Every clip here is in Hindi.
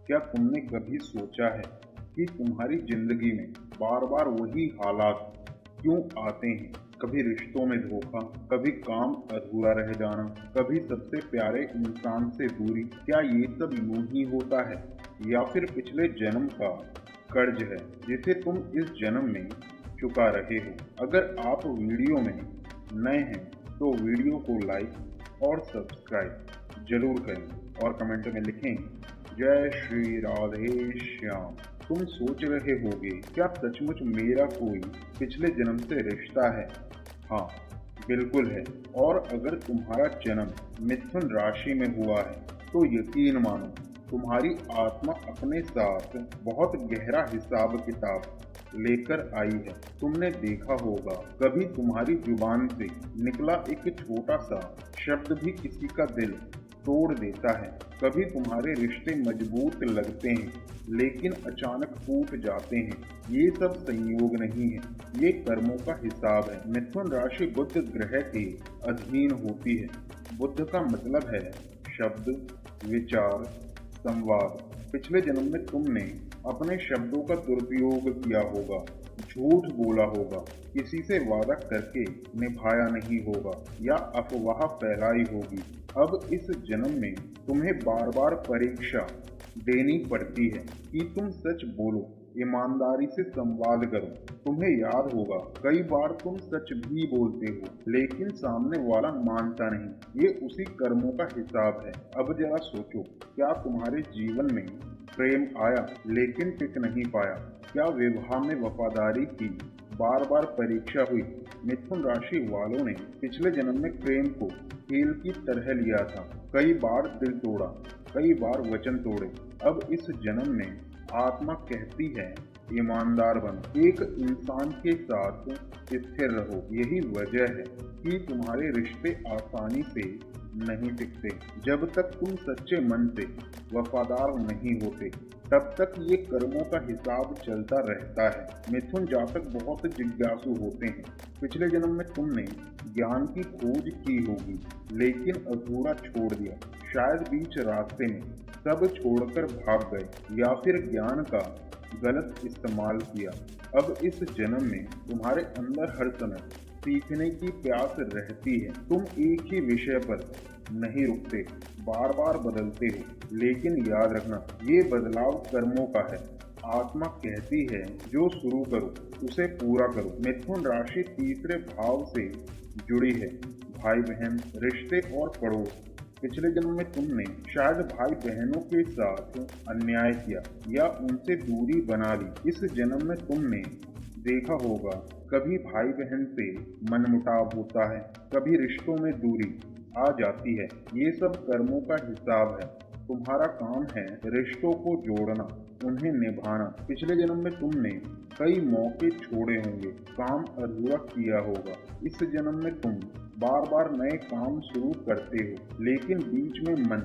क्या तुमने कभी सोचा है कि तुम्हारी जिंदगी में बार बार वही हालात क्यों आते हैं? कभी रिश्तों में धोखा, कभी काम अधूरा रह जाना, कभी सबसे प्यारे इंसान से दूरी। क्या ये सब यूं ही होता है या फिर पिछले जन्म का कर्ज है जिसे तुम इस जन्म में चुका रहे हो? अगर आप वीडियो में नए हैं तो वीडियो को लाइक और सब्सक्राइब जरूर करें और कमेंट में लिखें जय श्री राधे श्याम। तुम सोच रहे होगे क्या सचमुच मेरा कोई पिछले जन्म से रिश्ता है? हाँ, बिल्कुल है। और अगर तुम्हारा जन्म मिथुन राशि में हुआ है तो यकीन मानो तुम्हारी आत्मा अपने साथ बहुत गहरा हिसाब किताब लेकर आई है। तुमने देखा होगा कभी तुम्हारी जुबान से निकला एक छोटा सा शब्द भी किसी का दिल तोड़ देता है। कभी तुम्हारे रिश्ते मजबूत लगते हैं लेकिन अचानक टूट जाते हैं। ये सब संयोग नहीं है, ये कर्मों का हिसाब है। मिथुन राशि बुध ग्रह के अधीन होती है। बुध का मतलब है शब्द, विचार, संवाद। पिछले जन्म में तुमने अपने शब्दों का दुरुपयोग किया होगा, झूठ बोला होगा, किसी से वादा करके निभाया नहीं होगा या अफवाह फैलाई होगी। अब इस जन्म में तुम्हें बार बार परीक्षा देनी पड़ती है कि तुम सच बोलो, ईमानदारी से संवाद करो। तुम्हें याद होगा कई बार तुम सच भी बोलते हो लेकिन सामने वाला मानता नहीं। ये उसी कर्मों का हिसाब है। अब जरा सोचो, क्या तुम्हारे जीवन में प्रेम आया लेकिन टिक नहीं पाया? क्या विवाह में वफादारी की बार बार परीक्षा हुई? मिथुन राशि वालों ने पिछले जन्म में प्रेम को खेल की तरह लिया था। कई बार दिल तोड़ा, कई बार वचन तोड़े। अब इस जन्म में आत्मा कहती है ईमानदार बनो, एक इंसान के साथ स्थिर रहो। यही वजह है कि तुम्हारे रिश्ते आसानी से नहीं टिकते। जब तक तुम सच्चे मन से वफादार नहीं होते तब तक ये कर्मों का हिसाब चलता रहता है। मिथुन जातक बहुत जिज्ञासु होते हैं। पिछले जन्म में तुमने ज्ञान की खोज की होगी लेकिन अधूरा छोड़ दिया। शायद बीच रास्ते में सब छोड़कर भाग गए या फिर ज्ञान का गलत इस्तेमाल किया। अब इस जन्म में तुम्हारे अंदर हर समय सीखने की प्यास रहती है। तुम एक ही विषय पर नहीं रुकते, बार बार बदलते हो। लेकिन याद रखना, ये बदलाव कर्मों का है। आत्मा कहती है जो शुरू करो उसे पूरा करो। मिथुन राशि तीसरे भाव से जुड़ी है। भाई बहन, रिश्ते और पड़ोस। पिछले जन्म में तुमने शायद भाई बहनों के साथ अन्याय किया या उनसे दूरी बना ली। इस जन्म में तुमने देखा होगा कभी भाई बहन से मनमुटाव होता है, कभी रिश्तों में दूरी आ जाती है। ये सब कर्मों का हिसाब है। तुम्हारा काम है रिश्तों को जोड़ना, उन्हें निभाना। पिछले जन्म में तुमने कई मौके छोड़े होंगे, काम अधूरा किया होगा। इस जन्म में तुम बार बार नए काम शुरू करते हो लेकिन बीच में मन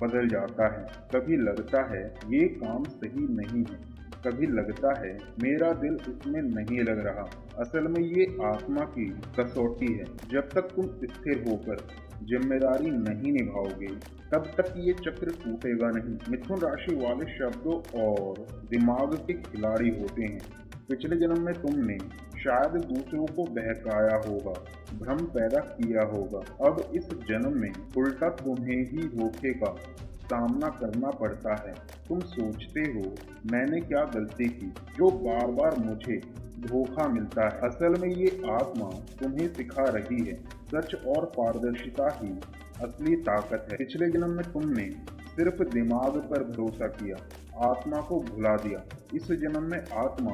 बदल जाता है। कभी लगता है ये काम सही नहीं है, कभी लगता है मेरा दिल इसमें नहीं लग रहा। असल में ये आत्मा की कसौटी है। जब तक तुम स्थिर होकर जिम्मेदारी नहीं निभाओगे तब तक ये चक्र टूटेगा नहीं। मिथुन राशि वाले शब्दों और दिमाग के खिलाड़ी होते हैं। पिछले जन्म में तुमने शायद दूसरों को बहकाया होगा, भ्रम पैदा किया होगा। अब इस जन्म में उल्टा तुम्हें ही धोखे का सामना करना पड़ता है। तुम सोचते हो मैंने क्या गलती की जो बार बार मुझे धोखा मिलता है। असल में ये आत्मा तुम्हें सिखा रही है सच और पारदर्शिता ही असली ताकत है। पिछले जन्म में तुमने सिर्फ दिमाग पर भरोसा किया, आत्मा को भुला दिया। इस जन्म में आत्मा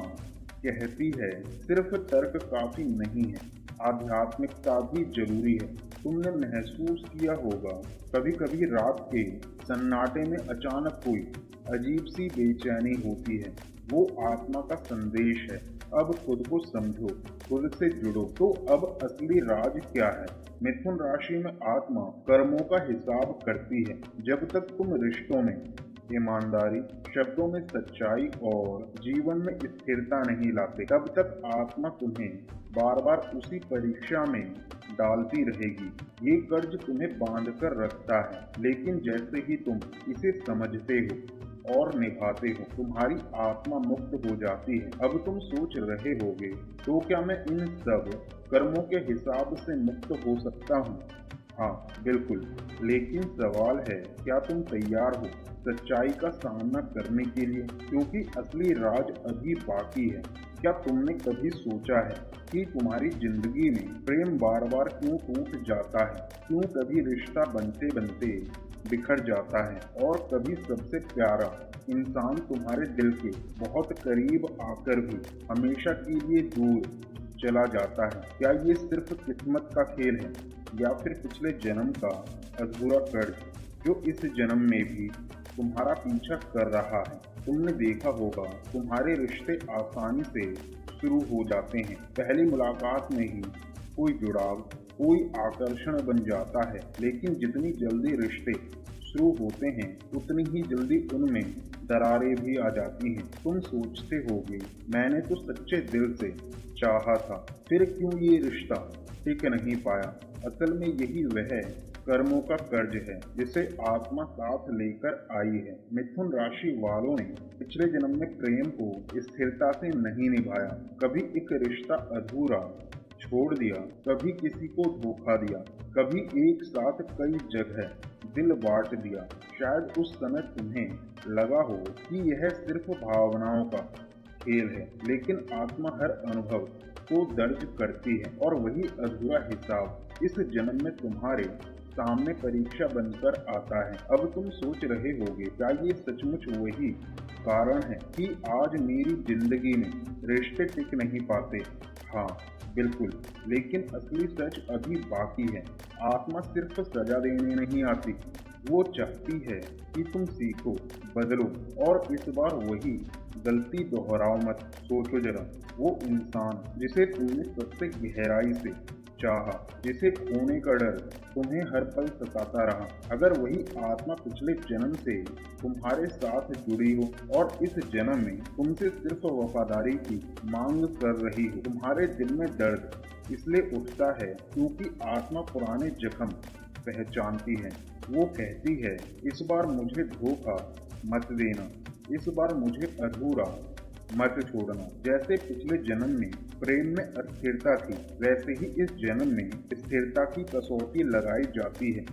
कहती है सिर्फ तर्क काफी नहीं है, आध्यात्मिकता भी जरूरी है। तुमने महसूस किया होगा कभी कभी रात के सन्नाटे में अचानक कोई अजीब सी बेचैनी होती है। वो आत्मा का संदेश है। अब खुद को समझो, खुद से जुड़ो। तो अब असली राज क्या है? मिथुन राशि में आत्मा कर्मों का हिसाब करती है। जब तक तुम रिश्तों में ईमानदारी, शब्दों में सच्चाई और जीवन में स्थिरता नहीं लाते तब तक आत्मा तुम्हें बार बार उसी परीक्षा में डालती रहेगी। ये कर्ज तुम्हें बांध कर रखता है लेकिन जैसे ही तुम इसे समझते हो और निभाते हो, तुम्हारी आत्मा मुक्त हो जाती है। अब तुम सोच रहे होगे, तो क्या मैं इन सब कर्मों के हिसाब से मुक्त हो सकता हूँ? हाँ, बिल्कुल। लेकिन सवाल है, क्या तुम तैयार हो सच्चाई का सामना करने के लिए? क्योंकि असली राज अभी बाकी है। क्या तुमने कभी सोचा है कि तुम्हारी जिंदगी में प्रेम बार बार क्यों टूट जाता है? क्यों कभी रिश्ता बनते बनते बिखर जाता है और कभी सबसे प्यारा इंसान तुम्हारे दिल के बहुत करीब आकर भी हमेशा के लिए दूर चला जाता है? क्या ये सिर्फ किस्मत का खेल है या फिर पिछले जन्म का अधूरा कर्ज जो इस जन्म में भी तुम्हारा पीछा कर रहा है? तुमने देखा होगा, तुम्हारे रिश्ते आसानी से शुरू हो जाते हैं। पहली मुलाकात में ही कोई जुड़ाव, कोई आकर्षण बन जाता है, लेकिन जितनी जल्दी रिश्ते शुरू होते हैं उतनी ही जल्दी उनमें दरारें भी आ जाती हैं। तुम सोचते होगे, मैंने तो सच्चे दिल से चाहा था, फिर क्यों ये रिश्ता टिक नहीं पाया? असल में यही वह कर्मों का कर्ज है जिसे आत्मा साथ लेकर आई है। मिथुन राशि वालों ने पिछले जन्म में प्रेम को स्थिरता से नहीं निभाया, कभी एक रिश्ता अधूरा छोड़ दिया, कभी किसी को धोखा दिया, कभी एक साथ कई जगह दिल बांट दिया। शायद उस समय तुम्हें लगा हो कि यह सिर्फ भावनाओं का खेल है, लेकिन आत्मा हर अनुभव को दर्ज करती है और वही अधूरा हिसाब इस जन्म में तुम्हारे सामने परीक्षा बनकर आता है। अब तुम सोच रहे होगे, क्या ये सचमुच वही कारण है कि आज मेरी जिंदगी में रिश्ते टिक नहीं पाते? हाँ, बिल्कुल। लेकिन असली सच अभी बाकी है। आत्मा सिर्फ सजा देने नहीं आती, वो चाहती है कि तुम सीखो, बदलो और इस बार वही गलती दोहराओ मत। सोचो जरा, वो इंसान जिसे तुमने सबसे गहराई से चाहा, जिसे खोने का डर तुम्हें हर पल सताता रहा, अगर वही आत्मा पिछले जन्म से तुम्हारे साथ जुड़ी हो और इस जन्म में तुमसे सिर्फ वफादारी की मांग कर रही हो, तुम्हारे दिल में दर्द इसलिए उठता है क्योंकि आत्मा पुराने जख्म पहचानती है। वो कहती है, इस बार मुझे धोखा मत देना, इस बार मुझे अधूरा मत छोड़ना। जैसे पिछले जन्म में प्रेम में अस्थिरता थी, वैसे ही इस जन्म में स्थिरता की कसौटी लगाई जाती है।